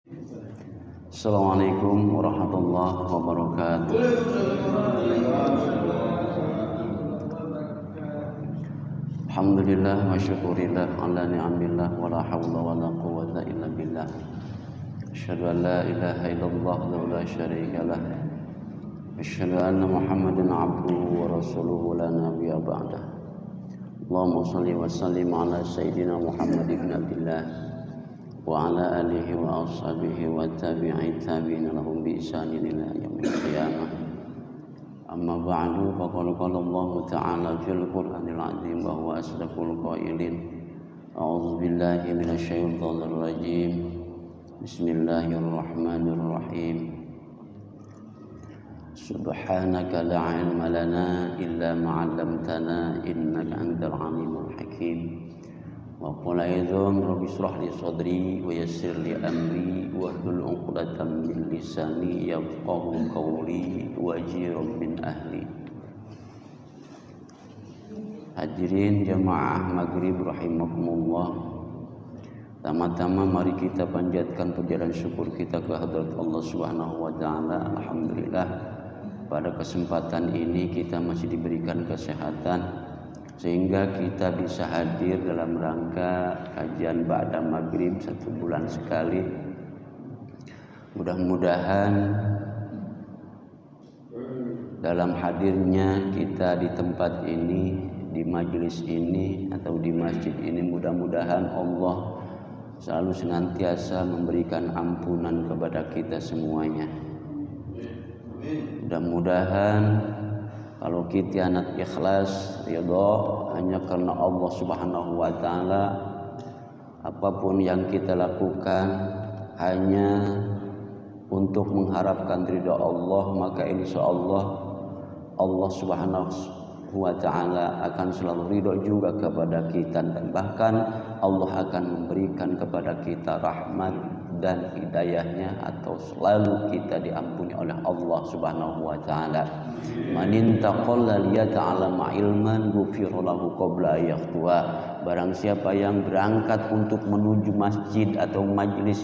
Assalamualaikum warahmatullahi wabarakatuh. Alhamdulillah wa syukurillah ala ni'amillah wa la hawla wa la quwwata illa billah. Asyhadu an la ilaha illallah wa la syarika lah. Asyhadu anna Muhammadan abduhu wa rasuluhu la nabiyya ba'dah. Allahumma shalli wa sallim ala sayyidina Muhammad ibn Abdillah wa ala alihi wa ashabihi wa tabi'in lahum bi ihsanin ila yaumil qiyamah. Amma ba'du, faqad qala Allah ta'ala fil Qur'anil 'azim wa huwa asdaqul qailin. A'udzu billahi minasy syaithanir rajim. Bismillahirrahmanirrahim. Subhanaka la 'ilma lana illa ma 'allamtana innaka antal 'alimul hakim. Wa qul ayyuhum rabbi shrah li sadri wa yassir li amri wa hlul 'uqdatam min lisani yafqahu qawli wajir min ahli. Hadirin jamaah maghrib rahimakumullah. Tama-tama mari kita panjatkan pujian syukur kita ke hadirat Allah Subhanahu wa taala. Alhamdulillah pada kesempatan ini kita masih diberikan kesehatan sehingga kita bisa hadir dalam rangka kajian ba'da maghrib 1 bulan sekali. Mudah-mudahan dalam hadirnya kita di tempat ini, di majelis ini atau di masjid ini, mudah-mudahan Allah selalu senantiasa memberikan ampunan kepada kita semuanya. Mudah-mudahan kalau kita anak ikhlas, ridha hanya karena Allah Subhanahu wa taala, apapun yang kita lakukan hanya untuk mengharapkan ridha Allah, maka insyaallah Allah Subhanahu wa taala akan selalu ridha juga kepada kita, dan bahkan Allah akan memberikan kepada kita rahmat dan hidayahnya, atau selalu kita diampuni oleh Allah Subhanahu wa taala. Man intaqalla liyata'allama ilman ghufira lahu qabla yaqtuwa. Barang siapa yang berangkat untuk menuju masjid atau majlis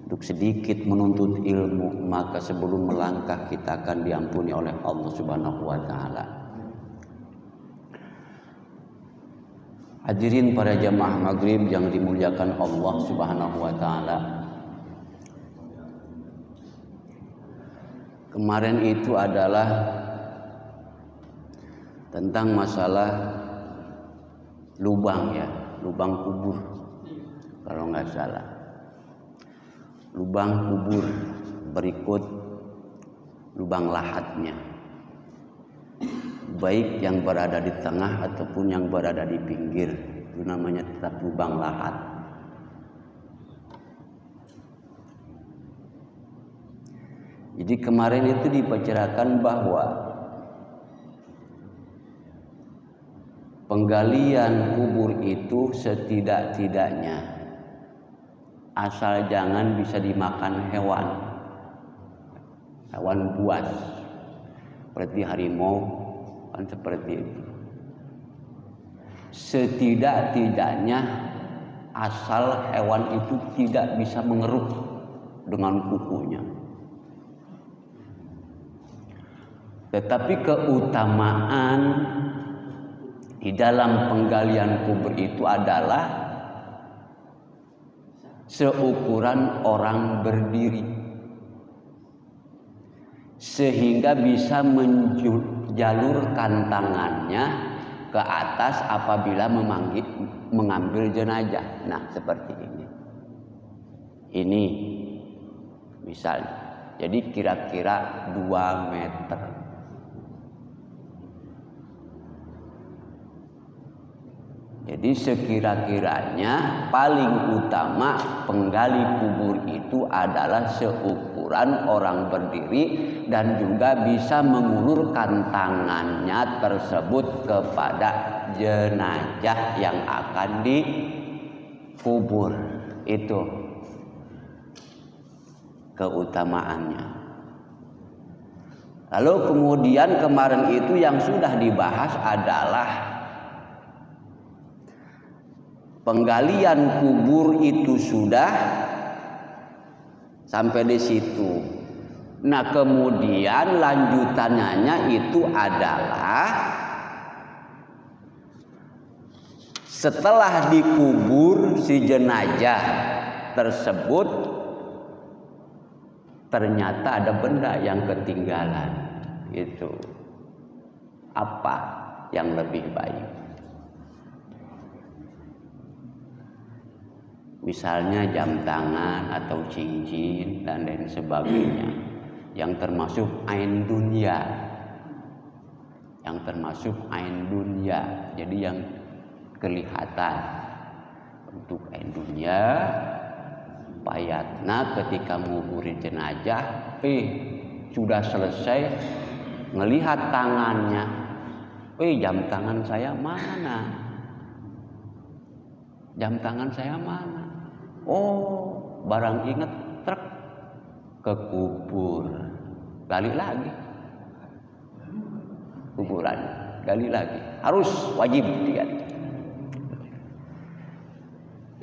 untuk sedikit menuntut ilmu, maka sebelum melangkah kita akan diampuni oleh Allah Subhanahu wa taala. Hadirin para jamaah maghrib yang dimuliakan Allah Subhanahu wa taala. Kemarin itu adalah tentang masalah lubang, ya, lubang kubur kalau nggak salah. Lubang kubur, berikut lubang lahatnya, baik yang berada di tengah ataupun yang berada di pinggir, itu namanya tetap lubang lahat. Jadi kemarin itu dibicarakan bahwa penggalian kubur itu setidak-tidaknya asal jangan bisa dimakan hewan buas seperti harimau, kan seperti itu. Setidak-tidaknya asal hewan itu tidak bisa mengeruk dengan kukunya. Tetapi keutamaan di dalam penggalian kubur itu adalah seukuran orang berdiri, sehingga bisa menjalurkan tangannya ke atas apabila mengambil jenazah. Nah, seperti ini. Ini misalnya. Jadi kira-kira 2 meter. Jadi sekira-kiranya paling utama penggali kubur itu adalah seukuran orang berdiri dan juga bisa mengulurkan tangannya tersebut kepada jenazah yang akan dikubur. Itu keutamaannya. Lalu kemudian kemarin itu yang sudah dibahas adalah penggalian kubur itu sudah Sampai di situ. Nah, kemudian lanjutannya itu adalah setelah dikubur si jenazah tersebut, ternyata ada benda yang ketinggalan. Itu apa yang lebih baik? Misalnya jam tangan atau cincin dan lain sebagainya, yang termasuk ain dunia, jadi yang kelihatan untuk ain dunia. Payatna ketika menguburin jenazah, sudah selesai ngelihat tangannya, jam tangan saya mana? Jam tangan saya mana? Oh, barang inget truk kekubur. Gali lagi kuburan, gali lagi, harus wajib diganti.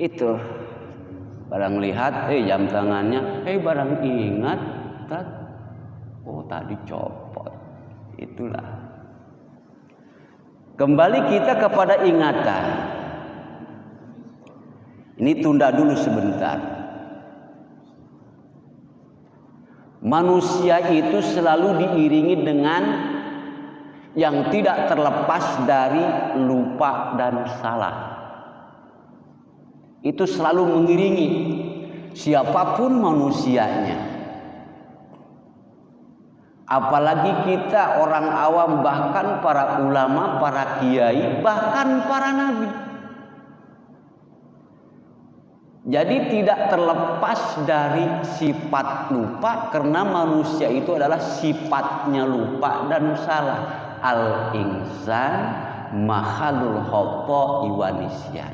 Itu barang lihat, jam tangannya, barang ingat, oh tadi copot. Itulah. Kembali kita kepada ingatan. Ini tunda dulu sebentar. Manusia itu selalu diiringi dengan yang tidak terlepas dari lupa dan salah. Itu selalu mengiringi siapapun manusianya. Apalagi kita orang awam, bahkan para ulama, para kiai, bahkan para nabi. Jadi tidak terlepas dari sifat lupa, karena manusia itu adalah sifatnya lupa dan salah. Al-insan makhalul khata'i wa nisyan.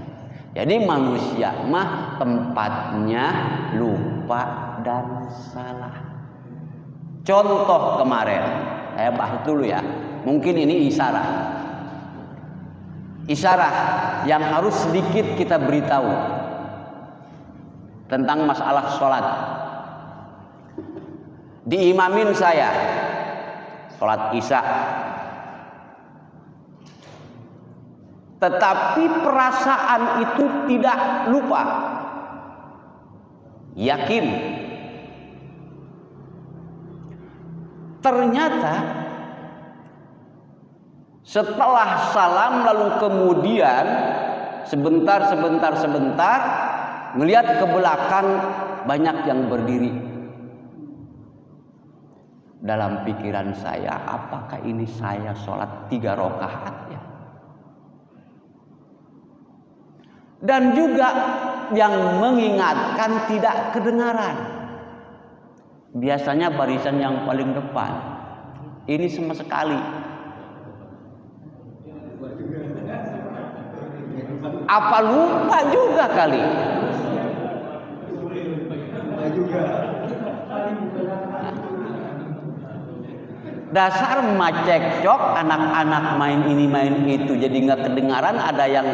Jadi manusia mah tempatnya lupa dan salah. Contoh kemarin, saya bahas dulu ya. Mungkin ini isyarat. Isyarat yang harus sedikit kita beritahu tentang masalah sholat. Diimamin saya sholat isya, tetapi perasaan itu tidak lupa, yakin. Ternyata setelah salam lalu kemudian sebentar melihat ke belakang, banyak yang berdiri. Dalam pikiran saya, apakah ini saya sholat 3 rakaat ya? Dan juga yang mengingatkan tidak kedengaran. Biasanya barisan yang paling depan. Ini sama sekali. Apa lupa juga kali? Dasar macekcok, anak-anak main ini main itu, jadi nggak kedengaran. Ada yang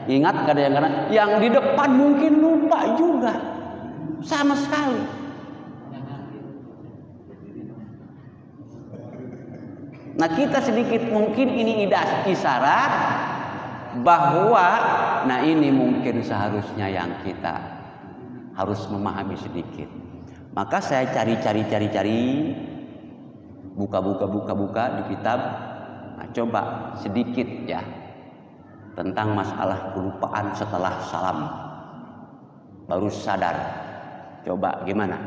ingat, ada yang karena yang di depan mungkin lupa juga sama sekali. Nah, kita sedikit mungkin ini isyarat bahwa nah ini mungkin seharusnya yang kita harus memahami sedikit. Maka saya cari buka di kitab. Nah, coba sedikit ya tentang masalah kelupaan setelah salam baru sadar. Coba gimana?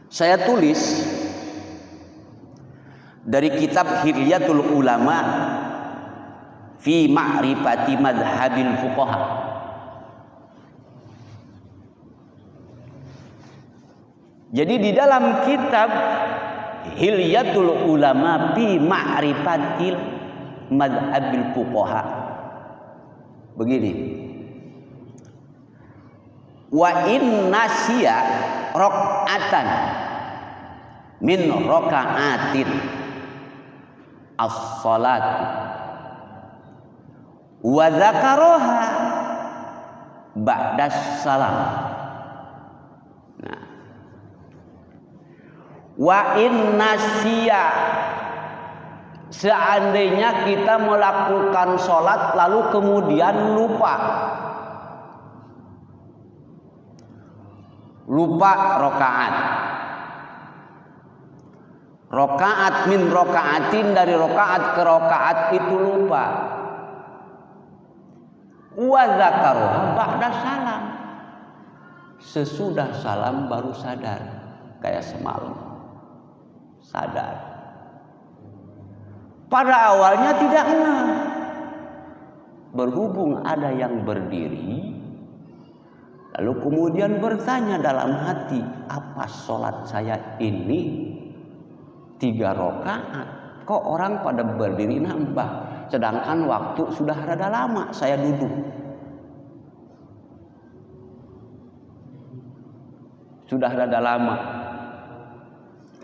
Saya tulis dari kitab Hilyatul Ulama fi ma'rifati madhabil fuqaha. Jadi di dalam kitab Hilyatul Ulama fi ma'rifatil madhabil fuqaha begini, wa in nasiya raq'atan min raka'atin as-salat wa dzakaraha ba'da salam Wa inna siya, seandainya kita melakukan sholat lalu kemudian lupa rokaat. Rokaat min rokaatin, dari rokaat ke rokaat itu lupa. Wa dzakaruha ba'da salam, sesudah salam baru sadar, kayak semalam sadar. Pada awalnya tidak ngeh. Berhubung ada yang berdiri, lalu kemudian bertanya dalam hati, apa sholat saya ini 3 rakaat, kok orang pada berdiri nambah, sedangkan waktu sudah rada lama saya duduk. Sudah rada lama,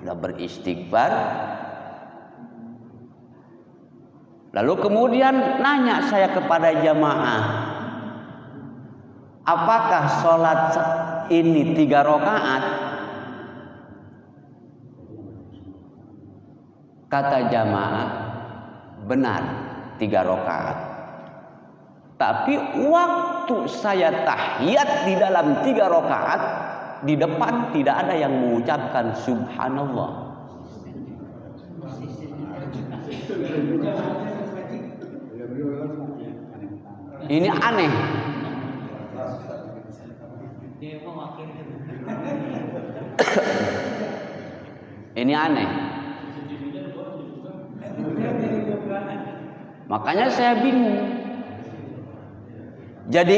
sudah beristighfar. Lalu kemudian nanya saya kepada jamaah, apakah sholat ini 3 rakaat? Kata jamaah, benar 3 rakaat. Tapi waktu saya tahiyat di dalam 3 rakaat, di depan tidak ada yang mengucapkan subhanallah. Ini aneh. Ini aneh. Makanya saya bingung. Jadi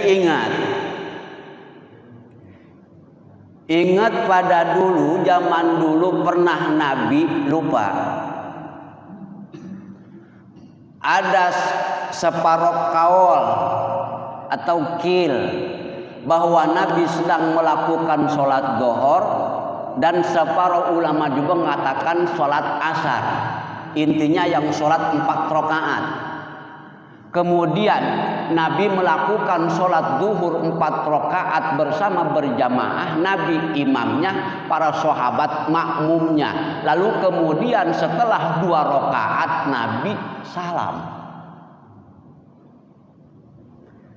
ingat pada dulu, zaman dulu pernah Nabi lupa. Ada separuh kaul atau kil bahwa Nabi sedang melakukan sholat zuhur, dan separuh ulama juga mengatakan sholat asar. Intinya yang sholat 4 rakaat. Kemudian Nabi melakukan sholat zuhur 4 rakaat bersama berjamaah, Nabi imamnya, para sahabat makmumnya. Lalu kemudian setelah 2 rakaat Nabi salam.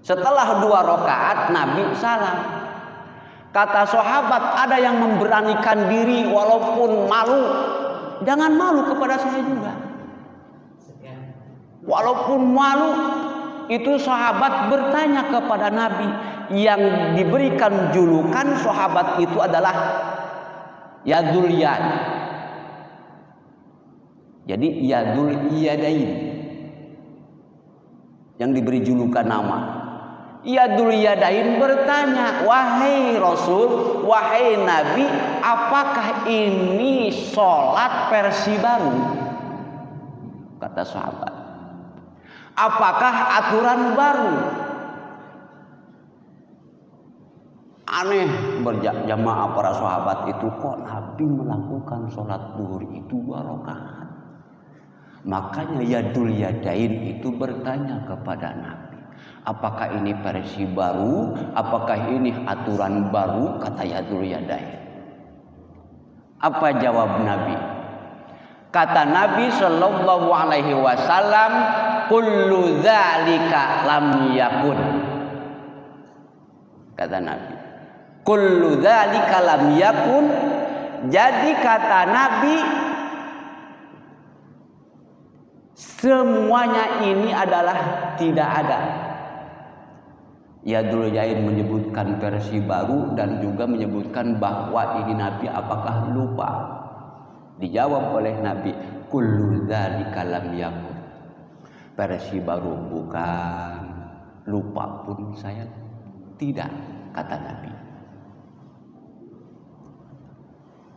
Setelah 2 rakaat Nabi salam. Kata sahabat, ada yang memberanikan diri walaupun malu. Jangan malu kepada saya juga. Walaupun malu, itu sahabat bertanya kepada Nabi. Yang diberikan julukan sahabat itu adalah Yadul Yad. Jadi Yadul Yadain, yang diberi julukan nama. Yadul Yadain bertanya, wahai Rasul, wahai Nabi, apakah ini sholat versi baru? Kata sahabat, apakah aturan baru? Aneh berjamaah para sahabat itu, kok Nabi melakukan sholat zuhur itu 2 rakaat? Makanya Yadul Yadain itu bertanya kepada Nabi, apakah ini versi baru? Apakah ini aturan baru? Kata Yadul Yadain. Apa jawab Nabi? Kata Nabi sallallahu alaihi wasallam, kullu dzalika lam yakun. Kata Nabi, kullu dzalika lam yakun. Jadi kata Nabi, semuanya ini adalah tidak ada. Yadul Yadain menyebutkan versi baru dan juga menyebutkan bahwa ini Nabi apakah lupa? Dijawab oleh Nabi, kullu dzalika lam yakun. Versi baru bukan, lupa pun saya tidak, kata Nabi.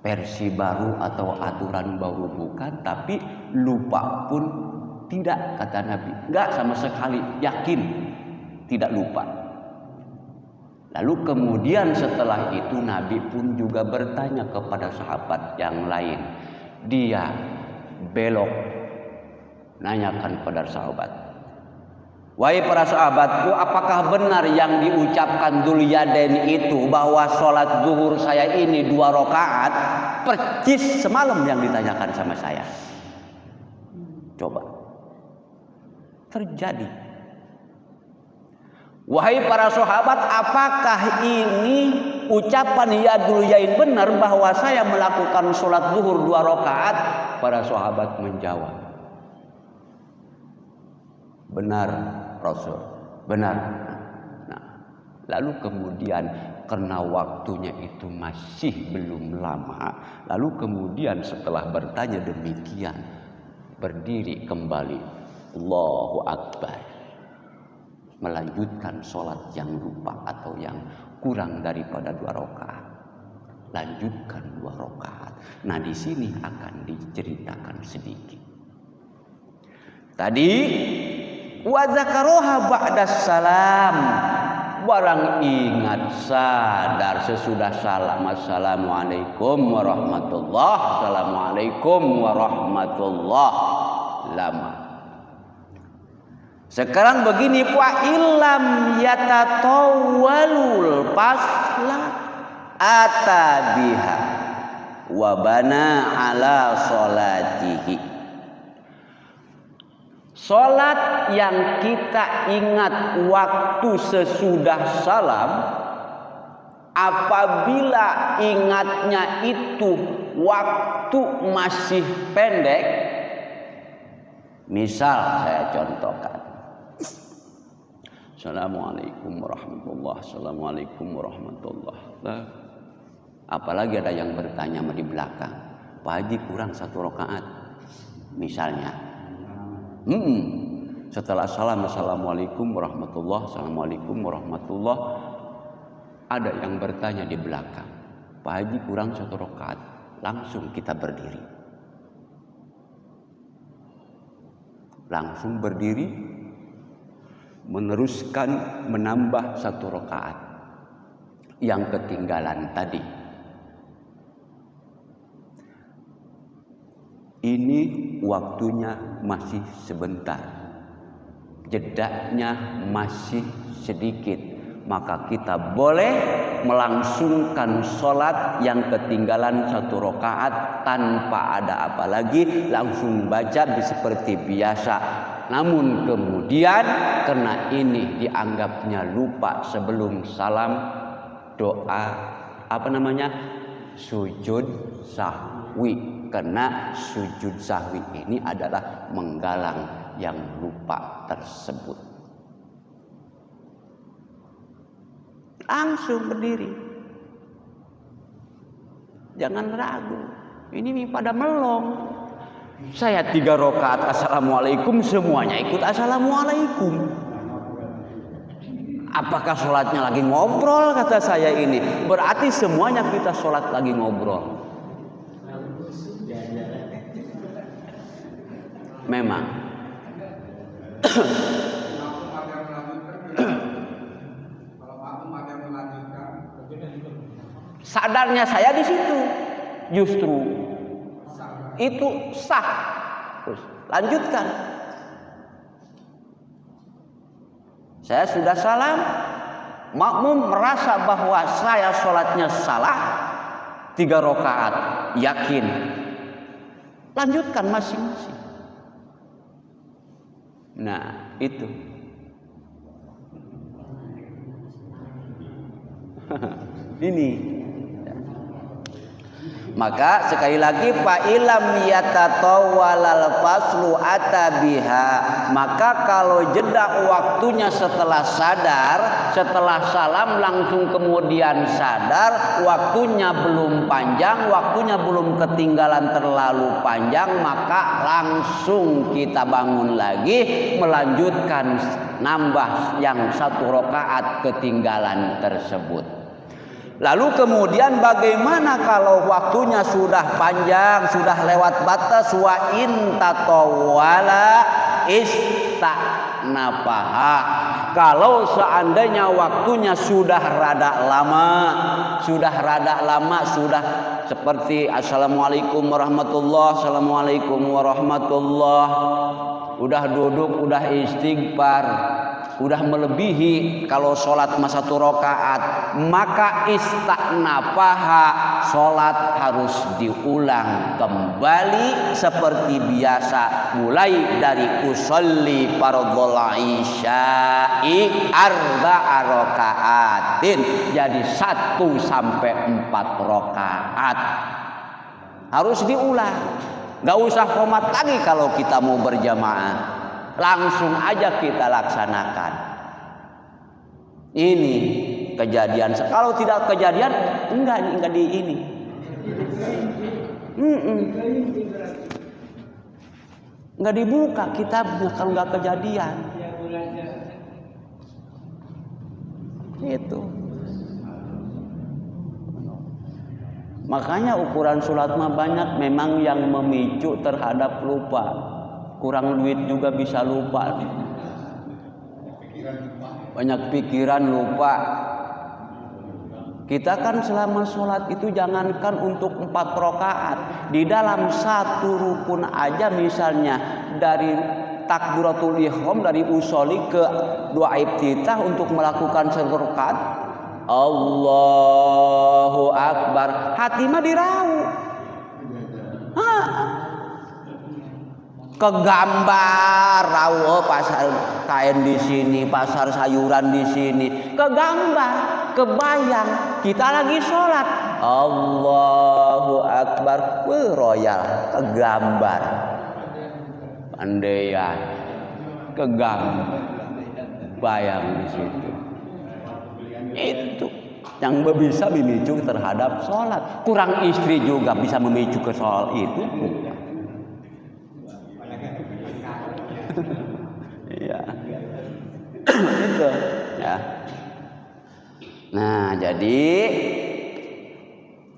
Versi baru atau aturan baru bukan, tapi lupa pun tidak, kata Nabi. Enggak sama sekali, yakin tidak lupa. Lalu kemudian setelah itu Nabi pun juga bertanya kepada sahabat yang lain. Dia belok nanyakan pada sahabat, wahai para sahabatku, apakah benar yang diucapkan Dzul Yadain itu bahwa sholat zuhur saya ini 2 rakaat? percis semalam yang ditanyakan sama saya. Coba. Terjadi. Wahai para sahabat, apakah ini ucapan yadul yain benar bahwa saya melakukan sholat zuhur 2 rakaat? Para sahabat menjawab, benar Rasul, benar. Nah, lalu kemudian karena waktunya itu masih belum lama, lalu kemudian setelah bertanya demikian, berdiri kembali, Allahu Akbar, melanjutkan sholat yang lupa atau yang kurang daripada 2 rakaat. Lanjutkan 2 rakaat. Nah, di sini akan diceritakan sedikit. Tadi wa dzakaroha ba'da salam. Barang ingat sadar sesudah salam, assalamualaikum warahmatullah, assalamualaikum warahmatullah, lama. Sekarang begini, wa illam yatatawwalul fasla atabiha wa bana ala sholatihi. Sholat yang kita ingat waktu sesudah salam, apabila ingatnya itu waktu masih pendek, misal saya contohkan, assalamualaikum warahmatullah, assalamualaikum warahmatullah. Apalagi ada yang bertanya di belakang, Pak Haji kurang 1 rakaat, misalnya. Setelah salam assalamualaikum warahmatullah, assalamualaikum warahmatullah, ada yang bertanya di belakang, Pak Haji kurang 1 rakaat. Langsung kita berdiri, langsung berdiri, meneruskan menambah 1 rakaat yang ketinggalan tadi. Ini waktunya masih sebentar, jedanya masih sedikit, maka kita boleh melangsungkan sholat yang ketinggalan 1 rakaat tanpa ada apa lagi, langsung baca seperti biasa. Namun kemudian karena ini dianggapnya lupa sebelum salam, doa sujud sahwi. Karena sujud sahwi ini adalah menggalang yang lupa tersebut. Langsung berdiri, jangan ragu. Ini pada melong. Saya 3 rakaat assalamualaikum, semuanya ikut assalamualaikum. Apakah sholatnya lagi ngobrol? Kata saya ini berarti semuanya kita sholat lagi ngobrol. Memang sadarnya saya di situ, justru itu sah. Terus lanjutkan. Saya sudah salam, makmum merasa bahwa saya sholatnya salah 3 rakaat, yakin, lanjutkan masing-masing. Nah, itu. Ini. Maka sekali lagi fa ilam yatatawwalal faslu atabiha, maka kalau jeda waktunya setelah sadar, setelah salam langsung kemudian sadar, waktunya belum panjang, waktunya belum ketinggalan terlalu panjang, maka langsung kita bangun lagi melanjutkan nambah yang 1 rakaat ketinggalan tersebut. Lalu kemudian bagaimana kalau waktunya sudah panjang, sudah lewat batas, wa in tatawwala istanafaha. Kalau seandainya waktunya sudah rada lama, sudah seperti assalamualaikum warahmatullah, assalamualaikum warahmatullah, udah duduk, udah istighfar, udah melebihi kalau sholat masa 1 rakaat, maka istanafaha, sholat harus diulang kembali seperti biasa, mulai dari usolli fardhul isya'i 4 rakaatin, jadi 1 sampai 4 rakaat harus diulang. Gak usah komat lagi kalau kita mau berjamaah, langsung aja kita laksanakan. Ini kejadian. Kalau tidak kejadian, enggak di ini. Enggak dibuka kitabnya kalau enggak kejadian. Itu. Makanya ukuran sholat mah banyak, memang yang memicu terhadap lupa. Kurang duit juga bisa lupa. Banyak pikiran lupa. Kita kan selama sholat itu jangankan untuk 4 rakaat, di dalam 1 rukun aja, misalnya dari takbiratul ihram, dari usolli ke doa iftitah untuk melakukan 1 rakaat, Allahu Akbar, hati mah dirau, kegambar rawo pasar kain di sini, pasar sayuran di sini, kegambar, kebayang kita lagi sholat, Allahu Akbar, royal, kegambar, pandaian, kegambar, bayang di situ. Itu yang bisa memicu terhadap sholat. Kurang istri juga bisa memicu ke soal itu. Iya. Itu ya. Nah, jadi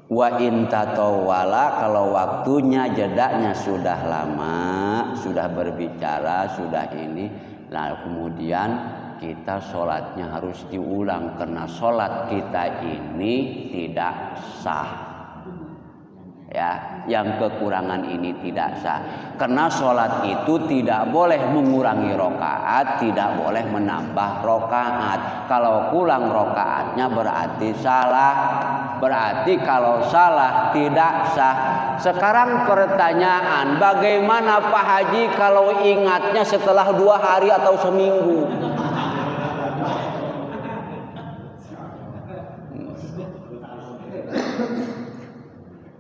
wa in tatawala, kalau waktunya jedanya sudah lama, sudah berbicara, sudah ini, lalu kemudian kita sholatnya harus diulang karena sholat kita ini tidak sah. Ya, yang kekurangan ini tidak sah. Karena sholat itu tidak boleh mengurangi rokaat, tidak boleh menambah rokaat. Kalau kurang rokaatnya berarti salah. Berarti kalau salah tidak sah. Sekarang pertanyaan, bagaimana Pak Haji kalau ingatnya setelah 2 hari atau seminggu?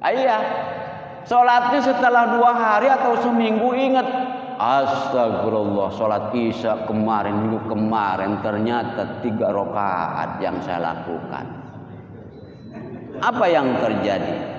Iya, sholatnya setelah 2 hari atau seminggu ingat, astagfirullah, sholat isya minggu kemarin ternyata 3 rakaat yang saya lakukan. Apa yang terjadi?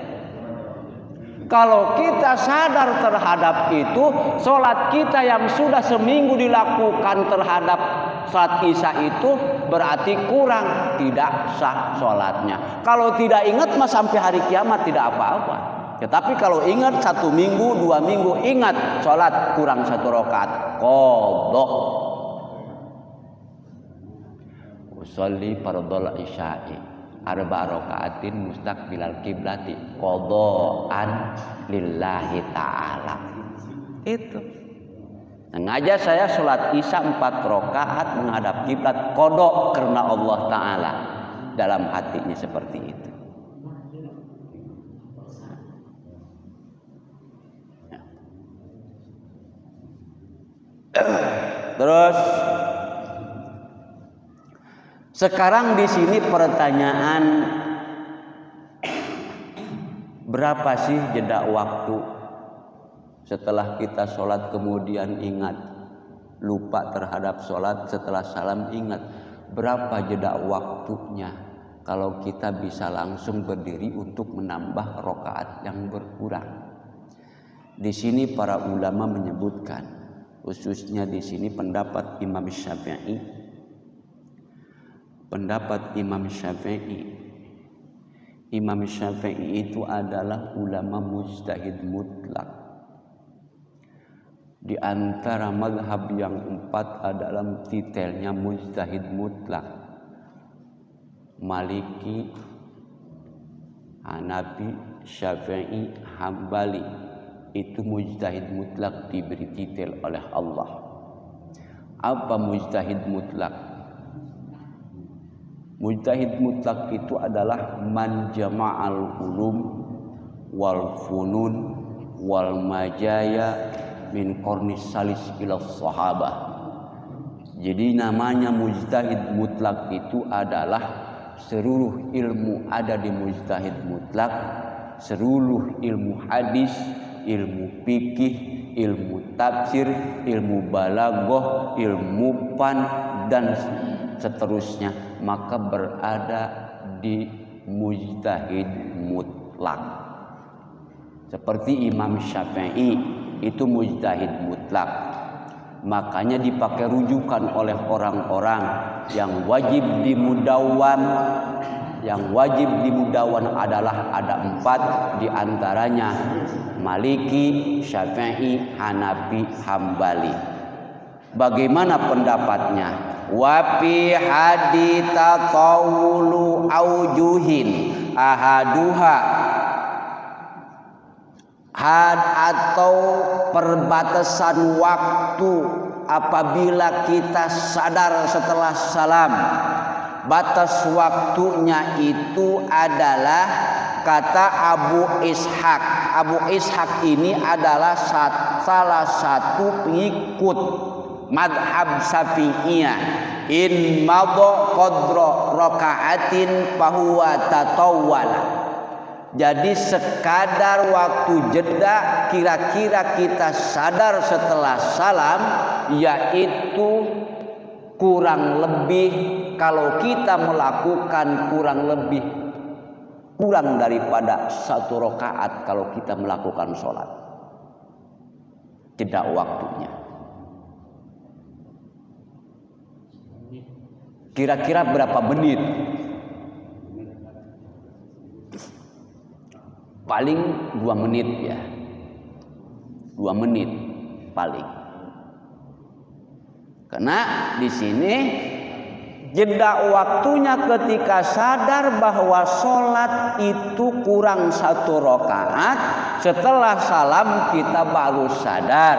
Kalau kita sadar terhadap itu, sholat kita yang sudah seminggu dilakukan terhadap sholat isya itu berarti kurang, tidak sah sholatnya. Kalau tidak ingat mah sampai hari kiamat tidak apa-apa. Tetapi kalau ingat 1 minggu, 2 minggu, ingat sholat kurang 1 rakaat, qadha. Usolli fardhul isya'i 4 rakaatin mustaqbilal kiblati qadhaan lillahi ta'ala. Itu. Sengaja saya sholat isya 4 rakaat menghadap kiblat, qadha karena Allah Ta'ala. Dalam hatinya seperti itu. Terus sekarang di sini pertanyaan, berapa sih jeda waktu setelah kita sholat kemudian ingat, lupa terhadap sholat, setelah salam ingat, berapa jeda waktunya kalau kita bisa langsung berdiri untuk menambah rakaat yang berkurang? Di sini para ulama menyebutkan, khususnya di sini pendapat Imam Syafi'i. Pendapat Imam Syafi'i, Imam Syafi'i itu adalah ulama mujtahid mutlak. Di antara mazhab yang 4 adalah titelnya mujtahid mutlak. Maliki, Hanafi, Syafi'i, Hambali itu mujtahid mutlak, diberi titel oleh Allah. Apa mujtahid mutlak? Mujtahid mutlak itu adalah man jama'al ulum wal funun wal majaya min qarnis salis ila sahabah. Jadi namanya mujtahid mutlak itu adalah seluruh ilmu ada di mujtahid mutlak, seluruh ilmu hadis, ilmu fikih, ilmu tafsir, ilmu balaghah, ilmu pan dan seterusnya, maka berada di mujtahid mutlak. Seperti Imam Syafi'i itu mujtahid mutlak. Makanya dipakai rujukan oleh orang-orang yang wajib dimudawwan. Yang wajib dimudawwan adalah ada 4, diantaranya Maliki, Syafi'i, Hanafi, Hambali. Bagaimana pendapatnya? Wa fi haditsa qawlu aujuhin ahaduha had atau perbatasan waktu apabila kita sadar setelah salam. Batas waktunya itu adalah kata Abu Ishaq. Abu Ishaq ini adalah salah satu pengikut madhab Syafi'iyah. In madha qadra raka'atin fahuwa tatawwala. Jadi sekadar waktu jeda kira-kira kita sadar setelah salam, yaitu kurang lebih kalau kita melakukan kurang daripada 1 rakaat kalau kita melakukan sholat. Jeda waktunya. Kira-kira berapa menit? Paling 2 menit ya. 2 menit paling. Karena di sini jeda waktunya ketika sadar bahwa sholat itu kurang 1 rakaat, setelah salam kita baru sadar.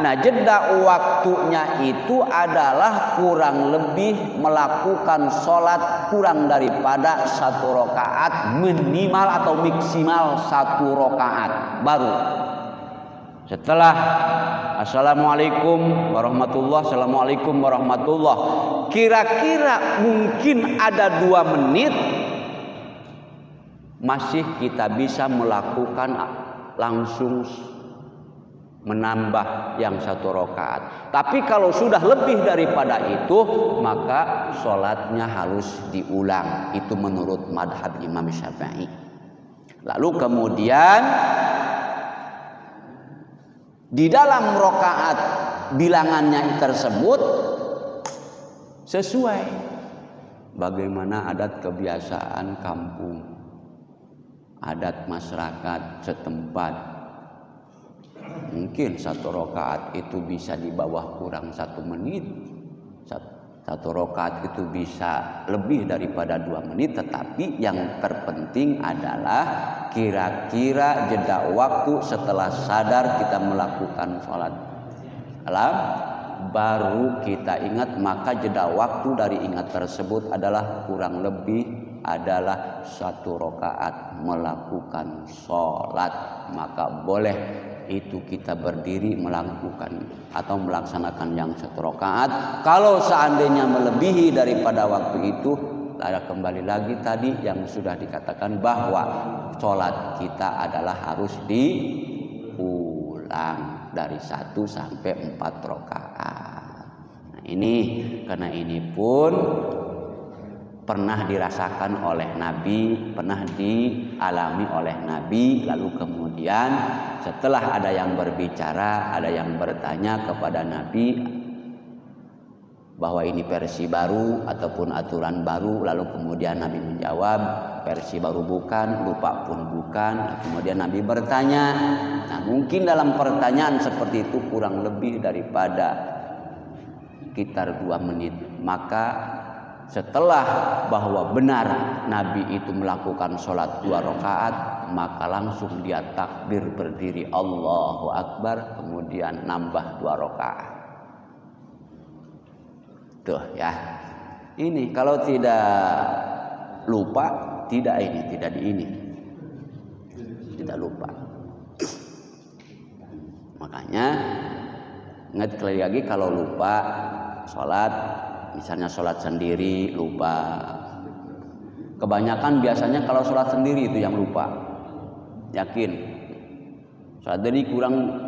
Nah, jeda waktunya itu adalah kurang lebih melakukan sholat kurang daripada 1 rakaat, minimal atau maksimal 1 rakaat baru. Setelah Assalamualaikum warahmatullah, Assalamualaikum warahmatullah, kira-kira mungkin ada 2 menit masih kita bisa melakukan langsung menambah yang 1 rakaat. Tapi kalau sudah lebih daripada itu, maka sholatnya harus diulang. Itu menurut madhab Imam Syafi'i. Lalu kemudian di dalam rakaat bilangannya tersebut sesuai bagaimana adat kebiasaan kampung, adat masyarakat setempat. Mungkin 1 rakaat itu bisa di bawah kurang 1 menit, 1 rakaat itu bisa lebih daripada 2 menit. Tetapi yang terpenting adalah kira-kira jeda waktu setelah sadar kita melakukan sholat salam baru kita ingat, maka jeda waktu dari ingat tersebut adalah kurang lebih adalah 1 rakaat melakukan sholat. Maka boleh itu kita berdiri melakukan atau melaksanakan yang 1 rakaat. Kalau seandainya melebihi daripada waktu itu, kembali lagi tadi yang sudah dikatakan bahwa sholat kita adalah harus diulang dari 1 sampai 4 rakaat. Nah, ini karena ini pun pernah dirasakan oleh Nabi, pernah dialami oleh Nabi. Lalu kemudian setelah ada yang berbicara, ada yang bertanya kepada Nabi bahwa ini versi baru ataupun aturan baru, lalu kemudian Nabi menjawab versi baru bukan, lupa pun bukan. Kemudian Nabi bertanya. Nah, mungkin dalam pertanyaan seperti itu kurang lebih daripada sekitar 2 menit. Maka setelah bahwa benar Nabi itu melakukan sholat 2 rakaat, maka langsung dia takbir berdiri Allahu Akbar, kemudian nambah 2 rakaat. Tuh ya. Ini kalau tidak lupa, tidak lupa. Makanya ingat sekali lagi, kalau lupa sholat, misalnya sholat sendiri lupa. Kebanyakan biasanya kalau sholat sendiri itu yang lupa. Yakin. Sholat sendiri kurang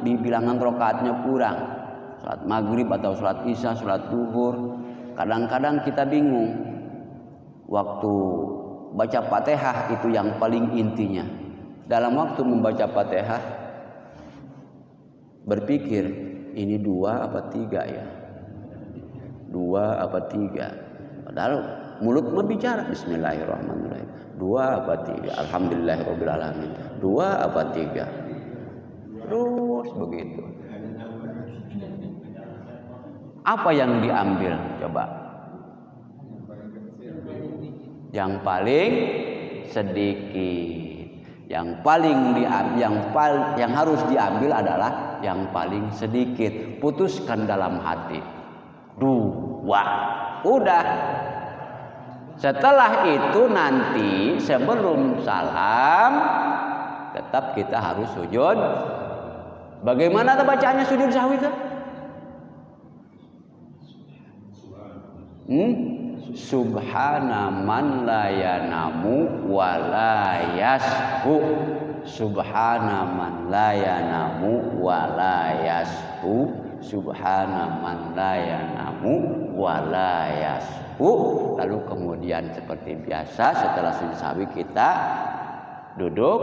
di bilangan rakaatnya kurang. Sholat maghrib atau sholat isya, sholat duhur. Kadang-kadang kita bingung. Waktu baca Fatihah itu yang paling intinya. Dalam waktu membaca Fatihah berpikir, ini 2 apa 3 ya? 2 apa 3? Padahal mulut berbicara bismillahirrahmanirrahim. 2 apa 3? Alhamdulillahirabbil alamin. 2 apa 3? Terus begitu. Apa yang diambil coba? Yang paling sedikit. Yang harus diambil adalah yang paling sedikit. Putuskan dalam hati. 2. Udah. Setelah itu nanti sebelum salam tetap kita harus sujud. Bagaimana bacaannya sujud sahwi itu? Subhana man la yanamu wa la yashu. Subhana man la yanamu wa la yashu. Subhana man la yanamu wa la yashu. Lalu kemudian seperti biasa setelah sujud sahwi kita duduk,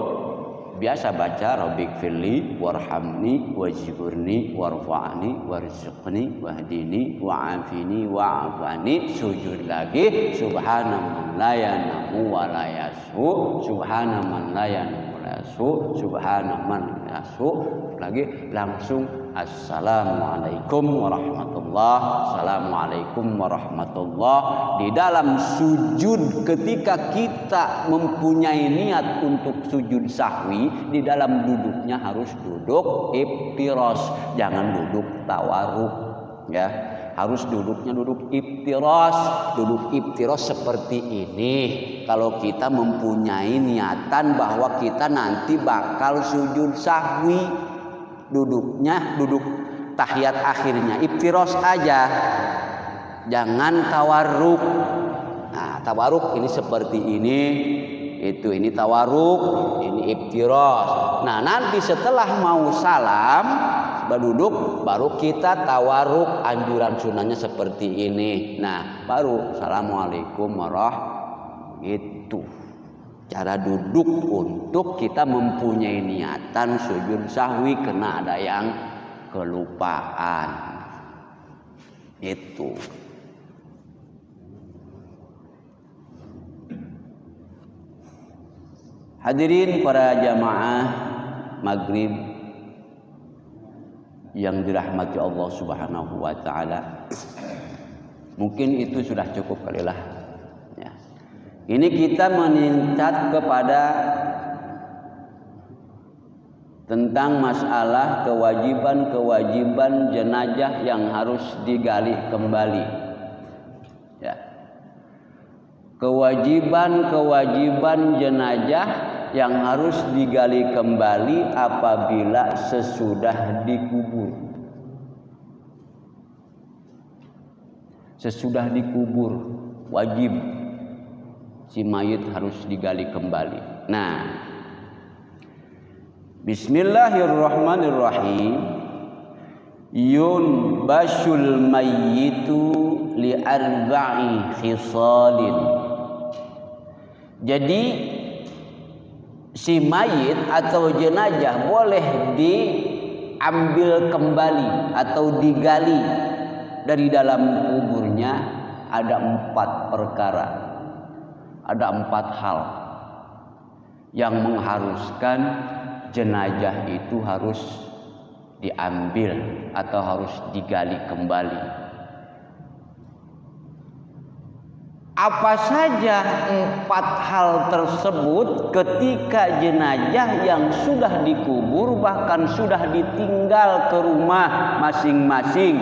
biasa baca Rabbik firli warhamni wajburni warfa'ni warzuqni wahdini wa'afini wa'afani. Sujud lagi subhana man la yanamu wa la yashu. Subhana man la yanamu wa la yashu. Subhana man la yashu. Lagi langsung assalamualaikum warahmatullah. Assalamualaikum warahmatullah. Di dalam sujud, ketika kita mempunyai niat untuk sujud sahwi, di dalam duduknya harus duduk iftiros, jangan duduk tawarruk ya. Harus duduknya duduk iftiros. Duduk iftiros seperti ini. Kalau kita mempunyai niatan bahwa kita nanti bakal sujud sahwi, duduknya duduk tahiyat akhirnya iftiros aja, jangan tawarruk. Nah, tawarruk ini seperti ini, ini tawarruk, ini iftiros. Nah, nanti setelah mau salam berduduk baru kita tawarruk, anjuran sunnahnya seperti ini. Nah, baru assalamualaikum warahmatullahi gitu. Cara duduk untuk kita mempunyai niatan sujud sahwi karena ada yang kelupaan. Itu. Hadirin para jamaah maghrib yang dirahmati Allah Subhanahu wa taala. Mungkin itu sudah cukup kalilah. Ya. Ini kita meningkat kepada tentang masalah kewajiban jenazah yang harus digali kembali. Ya. Kewajiban jenazah yang harus digali kembali apabila sesudah dikubur. Sesudah dikubur wajib si mayit harus digali kembali. Nah, bismillahirrahmanirrahim. Yunbashul mayyitu li arba'i khisalin. Jadi si mayit atau jenazah boleh diambil kembali atau digali dari dalam kuburnya. Ada 4 perkara, ada 4 hal yang mengharuskan jenazah itu harus diambil atau harus digali kembali. Apa saja 4 hal tersebut ketika jenazah yang sudah dikubur bahkan sudah ditinggal ke rumah masing-masing,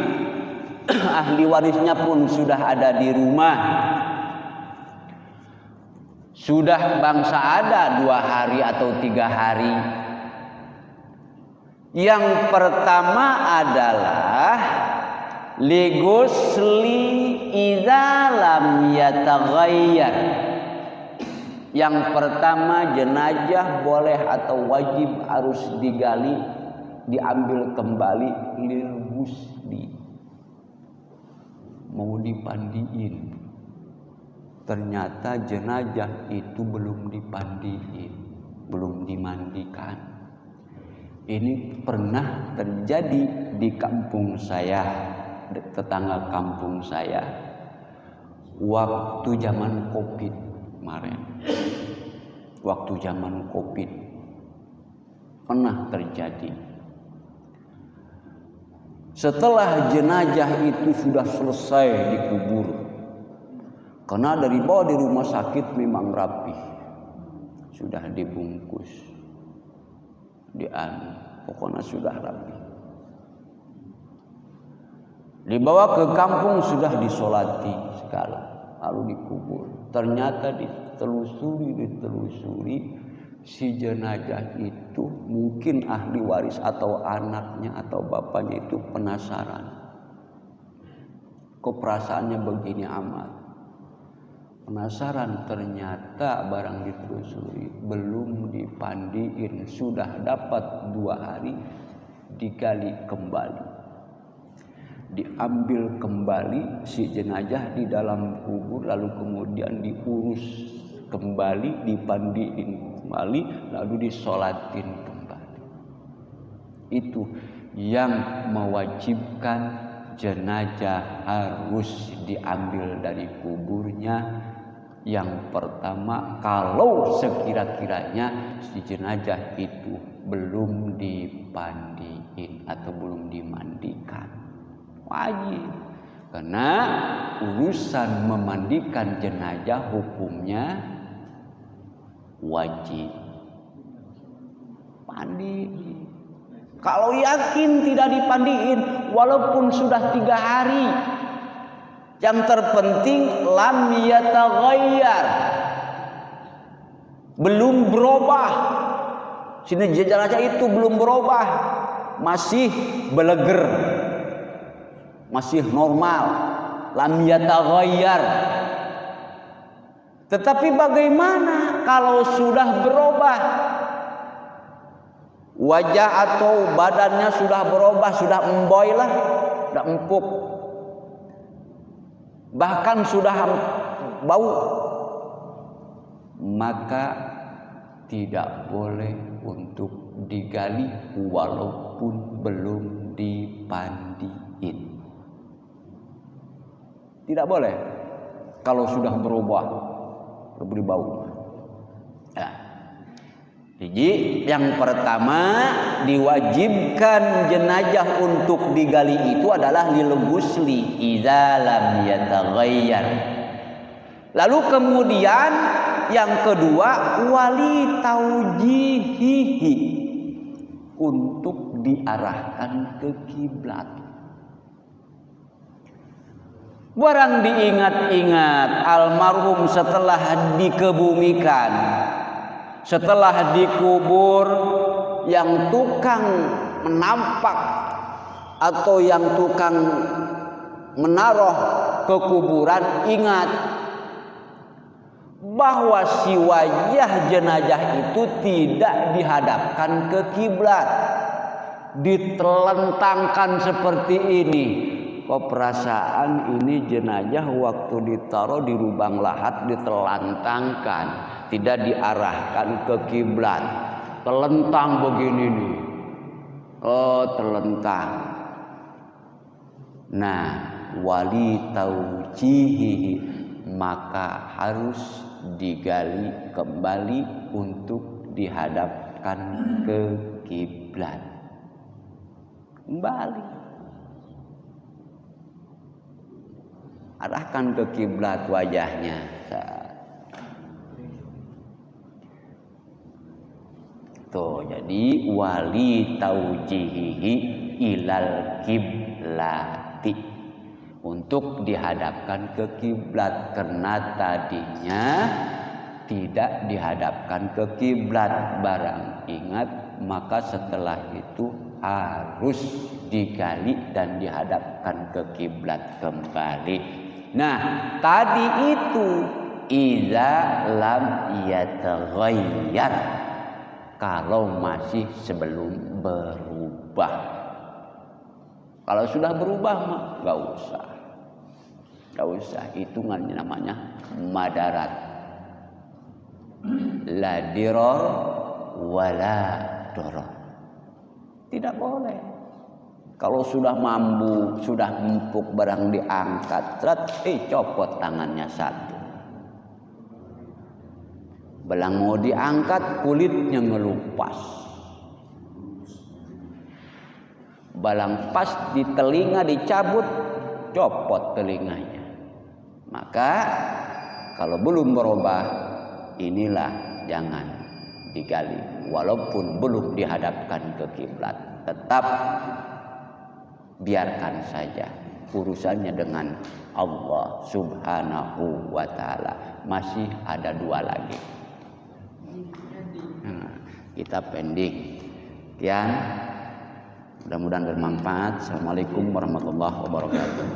ahli warisnya pun sudah ada di rumah, sudah bangsa ada 2 hari atau 3 hari. Yang pertama adalah ligusli idza lam yataghayyar. Yang pertama, jenazah boleh atau wajib harus digali, diambil kembali lil ghusli, mau dipandiin. Ternyata jenazah itu belum dipandiin, belum dimandikan. Ini pernah terjadi di kampung saya, tetangga kampung saya, waktu zaman Covid kemarin. Waktu zaman Covid pernah terjadi. Setelah jenazah itu sudah selesai dikubur, karena dari bawah di rumah sakit memang rapi, sudah dibungkus, pokoknya sudah rapi. Dibawa ke kampung sudah disolati segala, lalu dikubur. Ternyata ditelusuri si jenazah itu mungkin ahli waris atau anaknya atau bapaknya itu penasaran. Kok perasaannya begini amat? Penasaran, ternyata barang ditelusuri belum dipandiin, sudah dapat 2 hari, digali kembali, diambil kembali si jenazah di dalam kubur, lalu kemudian diurus kembali, dipandiin kembali, lalu disolatin kembali. Itu yang mewajibkan jenazah harus diambil dari kuburnya. Yang pertama, kalau sekira-kiranya si jenazah itu belum dipandiin atau belum dimandikan, wajib. Karena urusan memandikan jenazah hukumnya wajib. Mandi. Kalau yakin tidak dipandiin, walaupun sudah 3 hari, yang terpenting lam yataghayyar, belum berubah. Sini jenazah itu belum berubah, masih beleger, masih normal, lam yataghayyar. Tetapi bagaimana kalau sudah berubah? Wajah atau badannya sudah berubah, sudah emboy lah, sudah empuk, bahkan sudah bau, maka tidak boleh untuk digali walaupun belum dipandiin. Tidak boleh kalau sudah berubah, berbau. Ya. Jadi yang pertama diwajibkan jenazah untuk digali itu adalah lil ghusli idza lam yataghayyar. Lalu kemudian yang kedua wali taujihihi, untuk diarahkan ke kiblat. Barang diingat-ingat almarhum setelah dikebumikan, setelah dikubur, yang tukang menampak atau yang tukang menaruh ke kuburan ingat bahwa si wajah jenazah itu tidak dihadapkan ke kiblat, ditelentangkan seperti ini. Kok perasaan ini jenazah waktu ditaruh di lubang lahat ditelantangkan, tidak diarahkan ke kiblat, telentang begini nih. Oh, telentang. Nah, wali taujihihi, maka harus digali kembali untuk dihadapkan ke kiblat. Kembali. Arahkan ke kiblat wajahnya. Tuh, jadi wali taujihihi ilal kiblati, untuk dihadapkan ke kiblat, karena tadinya tidak dihadapkan ke kiblat. Barang ingat, maka setelah itu harus digali dan dihadapkan ke kiblat kembali. Nah, tadi itu idza lam yataghayyar, kalau masih sebelum berubah. Kalau sudah berubah mah enggak usah. Enggak usah, hitungannya namanya madarat. La dirar wala darar. Tidak boleh. Kalau sudah mampu, sudah empuk barang diangkat, copot tangannya satu. Belang mau diangkat, kulitnya ngelupas. Balang pas di telinga dicabut, copot telinganya. Maka kalau belum berubah, inilah jangan digali. Walaupun belum dihadapkan ke kiblat, tetap biarkan saja urusannya dengan Allah Subhanahu wa ta'ala. Masih ada 2 lagi. Kita pending. Sekian, mudah-mudahan bermanfaat. Assalamualaikum warahmatullahi wabarakatuh.